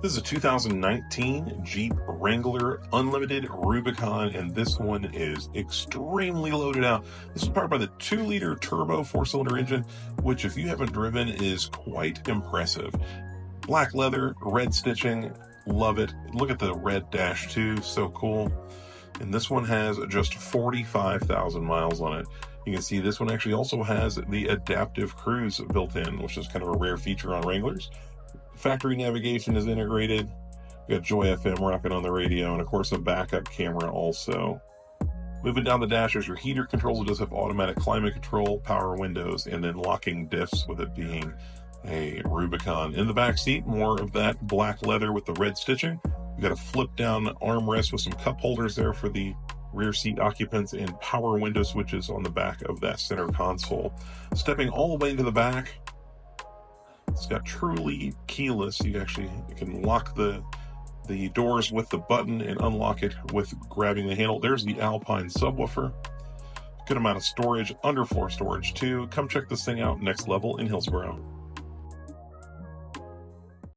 This is a 2019 Jeep Wrangler Unlimited Rubicon, and this one is extremely loaded out. This is powered by the 2-liter turbo 4-cylinder engine, which, if you haven't driven, is quite impressive. Black leather, red stitching, love it. Look at the red dash too, so cool. And this one has just 45,000 miles on it. You can see this one actually also has the adaptive cruise built in, which is kind of a rare feature on Wranglers. Factory navigation is integrated. We got Joy FM rocking on the radio, and of course a backup camera also. Moving down the dash, there's your heater controls. It does have automatic climate control, power windows, and then locking diffs, with it being a Rubicon. In the back seat, more of that black leather with the red stitching. We've got a flip down armrest with some cup holders there for the rear seat occupants, and power window switches on the back of that center console. Stepping all the way into the back, it's got truly keyless. You can lock the doors with the button and unlock it with grabbing the handle. There's the Alpine subwoofer. Good amount of storage, underfloor storage too. Come check this thing out, next level in Hillsboro.